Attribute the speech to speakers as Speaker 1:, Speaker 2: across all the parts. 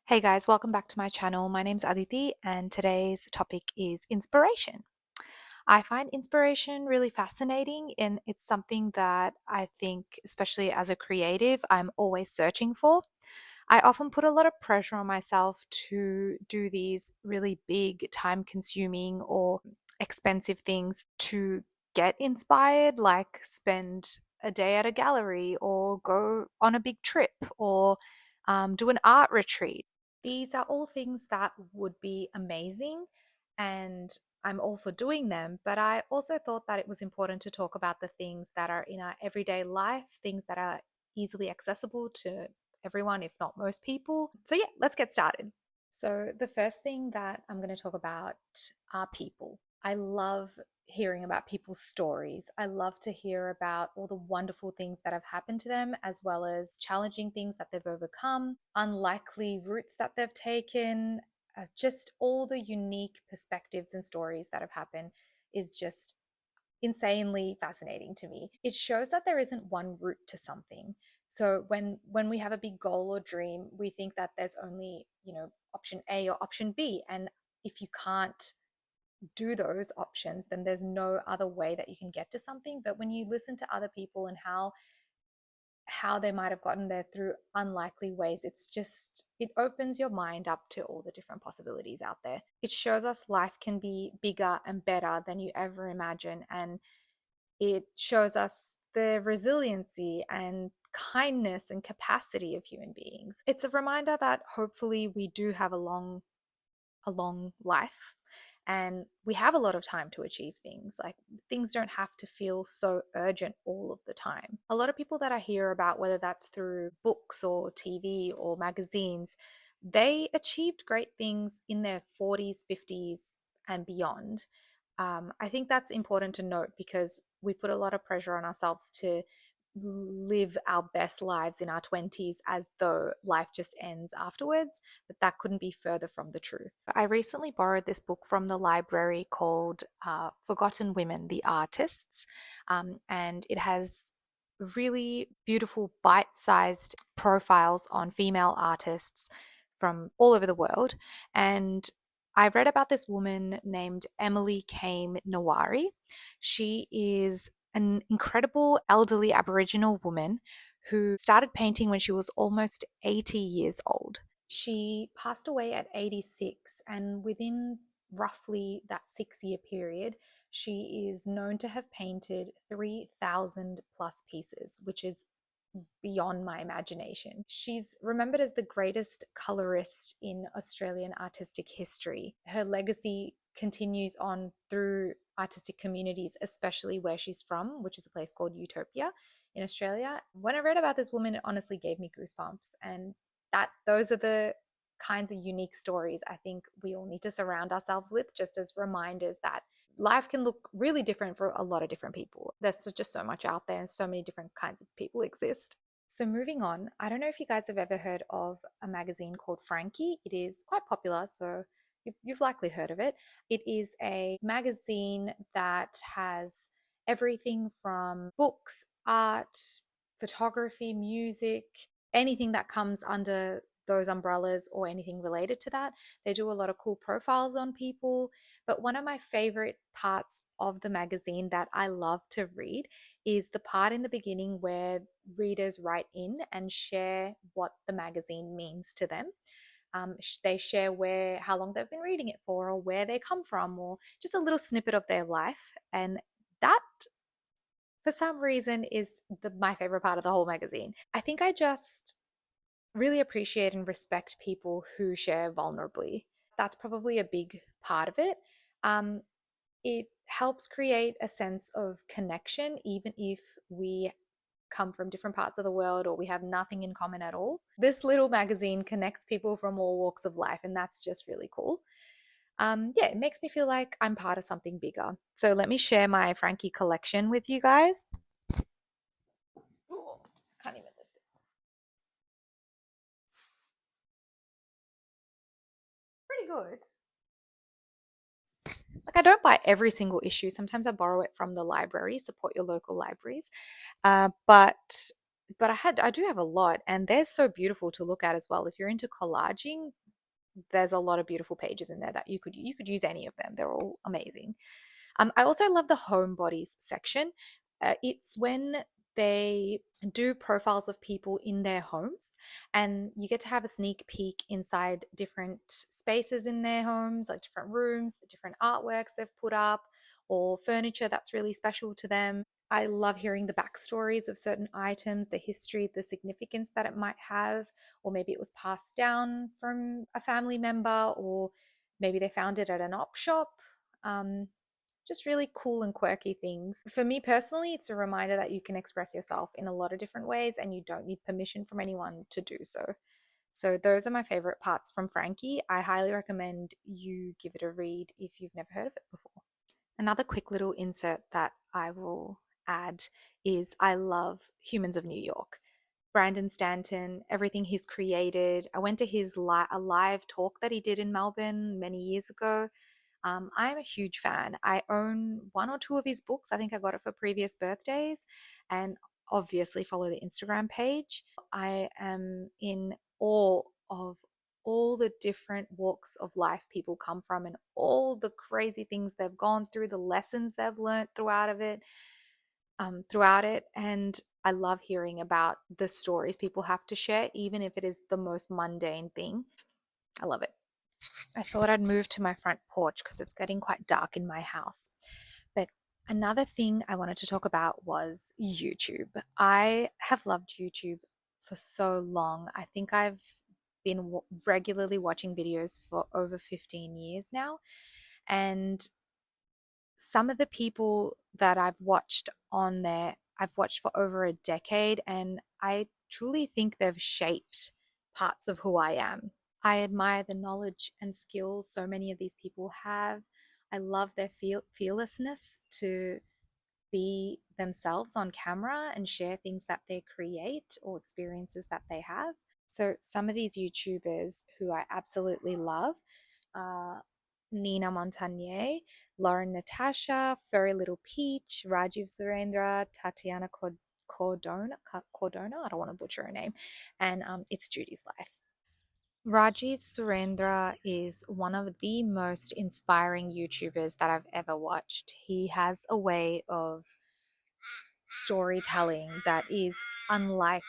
Speaker 1: Hey guys, welcome back to my channel. My name's Aditi, and today's topic is inspiration. I find inspiration really fascinating, and it's something that I think, especially as a creative, I'm always searching for. I often put a lot of pressure on myself to do these really big, time consuming, or expensive things to get inspired, like spend a day at a gallery, or go on a big trip, or do an art retreat. These are all things that would be amazing, and I'm all for doing them. But I also thought that it was important to talk about the things that are in our everyday life, things that are easily accessible to everyone, if not most people. So, yeah, let's get started. So, the first thing that I'm going to talk about are people. I love hearing about people's stories. I love to hear about all the wonderful things that have happened to them, as well as challenging things that they've overcome, unlikely routes that they've taken. Just all the unique perspectives and stories that have happened is just insanely fascinating to me. It shows that there isn't one route to something. So when we have a big goal or dream, we think that there's only, option A or option B, and if you can't do those options, then there's no other way that you can get to something. But when you listen to other people and how they might have gotten there through unlikely ways, it opens your mind up to all the different possibilities out there. It shows us life can be bigger and better than you ever imagine, and it shows us the resiliency and kindness and capacity of human beings. It's a reminder that hopefully we do have a long life, and we have a lot of time to achieve things. Like, things don't have to feel so urgent all of the time. A lot of people that I hear about, whether that's through books or TV or magazines, they achieved great things in their 40s, 50s, and beyond. I think that's important to note because we put a lot of pressure on ourselves to live our best lives in our 20s as though life just ends afterwards, but that couldn't be further from the truth. I recently borrowed this book from the library called Forgotten Women, the Artists, and it has really beautiful bite-sized profiles on female artists from all over the world. And I read about this woman named Emily Kame Nawari. She is an incredible elderly Aboriginal woman who started painting when she was almost 80 years old. She passed away at 86, and within roughly that 6 year period, she is known to have painted 3,000 plus pieces, which is beyond my imagination. She's remembered as the greatest colorist in Australian artistic history. Her legacy continues on through artistic communities, especially where she's from, which is a place called Utopia in Australia. When I read about this woman, it honestly gave me goosebumps. And those are the kinds of unique stories I think we all need to surround ourselves with, just as reminders that life can look really different for a lot of different people. There's just so much out there and so many different kinds of people exist. So moving on, I don't know if you guys have ever heard of a magazine called Frankie. It is quite popular, so you've likely heard of it. It is a magazine that has everything from books, art, photography, music, anything that comes under those umbrellas or anything related to that. They do a lot of cool profiles on people. But one of my favorite parts of the magazine that I love to read is the part in the beginning where readers write in and share what the magazine means to them. They share how long they've been reading it for, or where they come from, or just a little snippet of their life. And that, for some reason, is my favorite part of the whole magazine. I think I just really appreciate and respect people who share vulnerably. That's probably a big part of it. Um, it helps create a sense of connection, even if we come from different parts of the world or we have nothing in common at all. This little magazine connects people from all walks of life, and that's just really cool. Yeah, it makes me feel like I'm part of something bigger. So let me share my Frankie collection with you guys. Ooh, can't even lift it. Pretty good. Like, I don't buy every single issue. Sometimes I borrow it from the library. Support your local libraries. But but I do have a lot, and they're so beautiful to look at as well. If you're into collaging, there's a lot of beautiful pages in there that you could use any of them. They're all amazing. I also love the homebodies section. It's when they do profiles of people in their homes, and you get to have a sneak peek inside different spaces in their homes, like different rooms, the different artworks they've put up, or furniture that's really special to them. I love hearing the backstories of certain items, the history, the significance that it might have, or maybe it was passed down from a family member, or maybe they found it at an op shop. Um, just really cool and quirky things. For me personally, it's a reminder that you can express yourself in a lot of different ways and you don't need permission from anyone to do so. So, those are my favorite parts from Frankie. I highly recommend you give it a read if you've never heard of it before. Another quick little insert that I will add is I love Humans of New York. Brandon Stanton, everything he's created. I went to his a live talk that he did in Melbourne many years ago. I am a huge fan. I own one or two of his books. I think I got it for previous birthdays, and obviously follow the Instagram page. I am in awe of all the different walks of life people come from and all the crazy things they've gone through, the lessons they've learned throughout it. And I love hearing about the stories people have to share, even if it is the most mundane thing. I love it. I thought I'd move to my front porch because it's getting quite dark in my house. But another thing I wanted to talk about was YouTube. I have loved YouTube for so long. I think I've been regularly watching videos for over 15 years now. And some of the people that I've watched on there, I've watched for over a decade, and I truly think they've shaped parts of who I am. I admire the knowledge and skills so many of these people have. I love their fearlessness to be themselves on camera and share things that they create or experiences that they have. So, some of these YouTubers who I absolutely love are Nina Montagnier, Lauren Natasha, Furry Little Peach, Rajiv Surendra, Tatiana Cordona, I don't want to butcher her name, and It's Judy's Life. Rajiv Surendra is one of the most inspiring YouTubers that I've ever watched. He has a way of storytelling that is unlike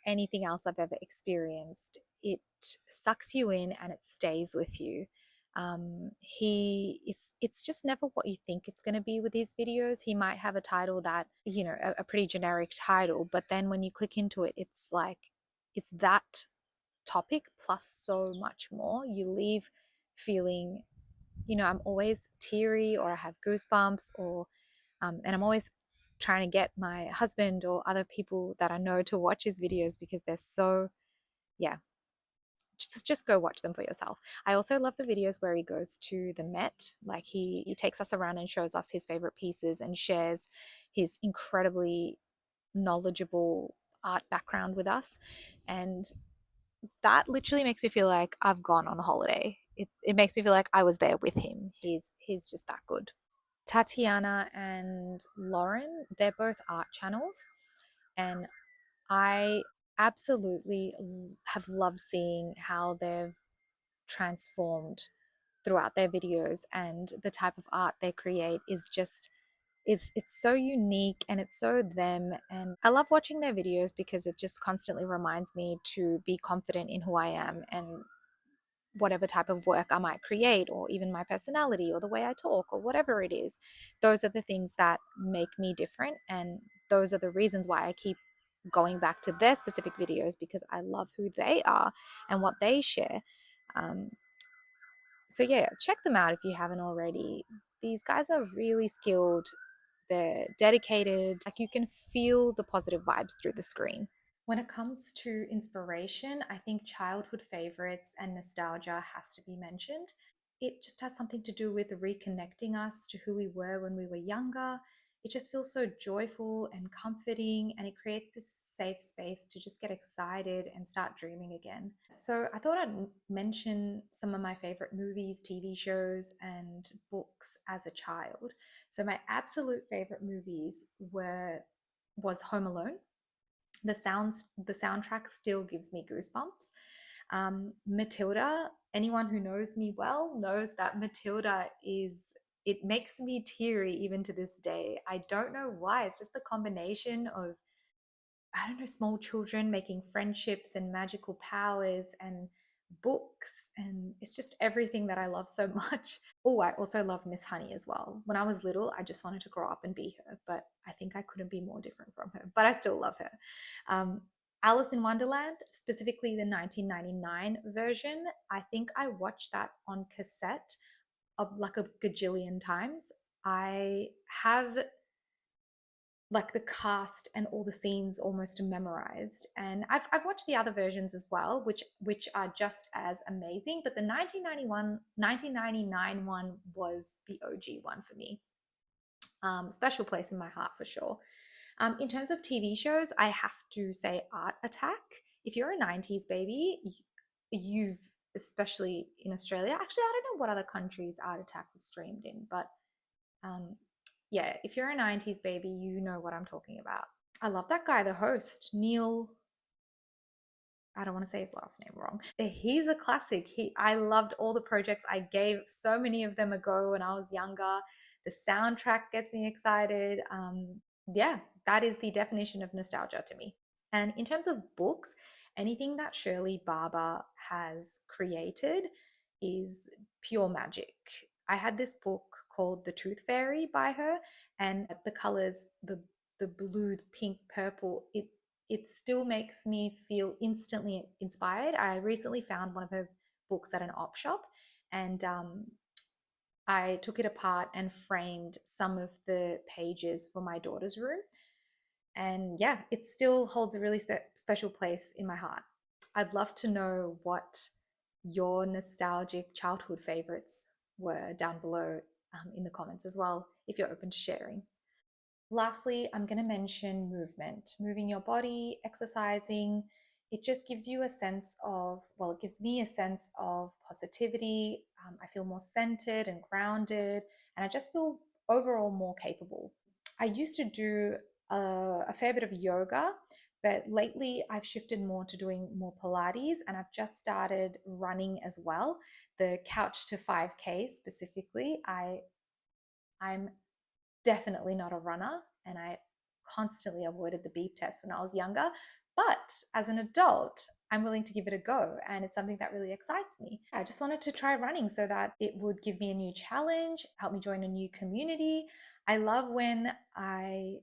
Speaker 1: anything else I've ever experienced. It sucks you in and it stays with you. It's just never what you think it's going to be with his videos. He might have a title that, a pretty generic title, but then when you click into it, it's like it's that topic plus so much more. You leave feeling, I'm always teary or I have goosebumps, or and I'm always trying to get my husband or other people that I know to watch his videos because they're so, yeah, just go watch them for yourself. I also love the videos where he goes to the Met. Like he takes us around and shows us his favorite pieces and shares his incredibly knowledgeable art background with us. And that literally makes me feel like I've gone on a holiday. It makes me feel like I was there with him. He's just that good. Tatiana and Lauren, they're both art channels, and I absolutely have loved seeing how they've transformed throughout their videos, and the type of art they create is just it's so unique and it's so them. And I love watching their videos because it just constantly reminds me to be confident in who I am and whatever type of work I might create, or even my personality or the way I talk or whatever it is. Those are the things that make me different. And those are the reasons why I keep going back to their specific videos, because I love who they are and what they share. Um, so, yeah, check them out if you haven't already. These guys are really skilled, they're dedicated. Like, you can feel the positive vibes through the screen. When it comes to inspiration, I think childhood favorites and nostalgia has to be mentioned. It just has something to do with reconnecting us to who we were when we were younger. It just feels so joyful and comforting, and it creates this safe space to just get excited and start dreaming again. So, I thought I'd mention some of my favorite movies, TV shows, and books as a child. So, my absolute favorite movies was Home Alone. The soundtrack still gives me goosebumps. Matilda, anyone who knows me well knows that Matilda is, it makes me teary even to this day. I don't know why. It's just the combination of, I don't know, small children making friendships and magical powers and books. And it's just everything that I love so much. Oh, I also love Miss Honey as well. When I was little, I just wanted to grow up and be her, but I think I couldn't be more different from her, but I still love her. Um, Alice in Wonderland, specifically the 1999 version, I think I watched that on cassette like a gajillion times. I have like the cast and all the scenes almost memorized, and I've watched the other versions as well, which are just as amazing, but the 1999 one was the OG one for me. Special place in my heart for sure. In terms of TV shows, I have to say Art Attack. If you're a 90s baby, you've, especially in Australia, actually I don't know what other countries Art Attack was streamed in, but um, yeah, if you're a 90s baby, you know what I'm talking about. I love that guy, the host, Neil. I don't want to say his last name wrong. He's a classic. I loved all the projects. I gave so many of them a go when I was younger. The soundtrack gets me excited. Yeah, that is the definition of nostalgia to me. And in terms of books, anything that Shirley Barber has created is pure magic. I had this book called The Tooth Fairy by her, and the colors, the blue, pink, purple, it still makes me feel instantly inspired. I recently found one of her books at an op shop, and I took it apart and framed some of the pages for my daughter's room. And yeah, it still holds a really special place in my heart. I'd love to know what your nostalgic childhood favorites were down below in the comments as well, if you're open to sharing. Lastly, I'm going to mention movement, moving your body, exercising. It just gives you a sense of, well, it gives me a sense of positivity. I feel more centered and grounded, and I just feel overall more capable. I used to do a fair bit of yoga, but lately I've shifted more to doing more Pilates, and I've just started running as well. The couch to 5K specifically. I'm definitely not a runner, and I constantly avoided the beep test when I was younger. But as an adult, I'm willing to give it a go, and it's something that really excites me. I just wanted to try running so that it would give me a new challenge, help me join a new community. I love when I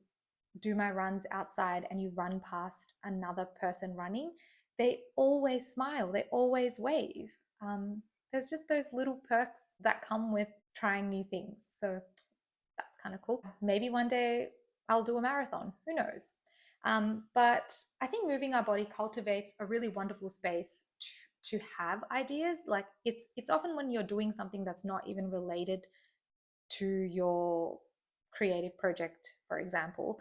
Speaker 1: do my runs outside and you run past another person running. They always smile, they always wave. There's just those little perks that come with trying new things. So that's kind of cool. Maybe one day I'll do a marathon. Who knows? But I think moving our body cultivates a really wonderful space to have ideas. Like it's often when you're doing something that's not even related to your creative project, for example,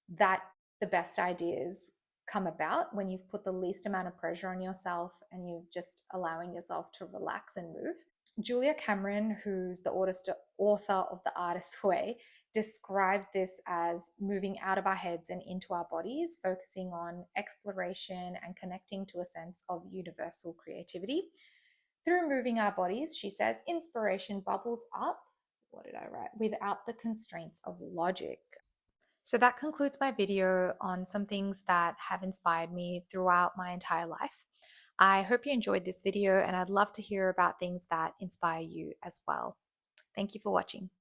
Speaker 1: that the best ideas come about when you've put the least amount of pressure on yourself and you're just allowing yourself to relax and move. Julia Cameron, who's the author of The Artist's Way, describes this as moving out of our heads and into our bodies, focusing on exploration and connecting to a sense of universal creativity. Through moving our bodies, she says, inspiration bubbles up. What did I write? Without the constraints of logic. So that concludes my video on some things that have inspired me throughout my entire life. I hope you enjoyed this video, and I'd love to hear about things that inspire you as well. Thank you for watching.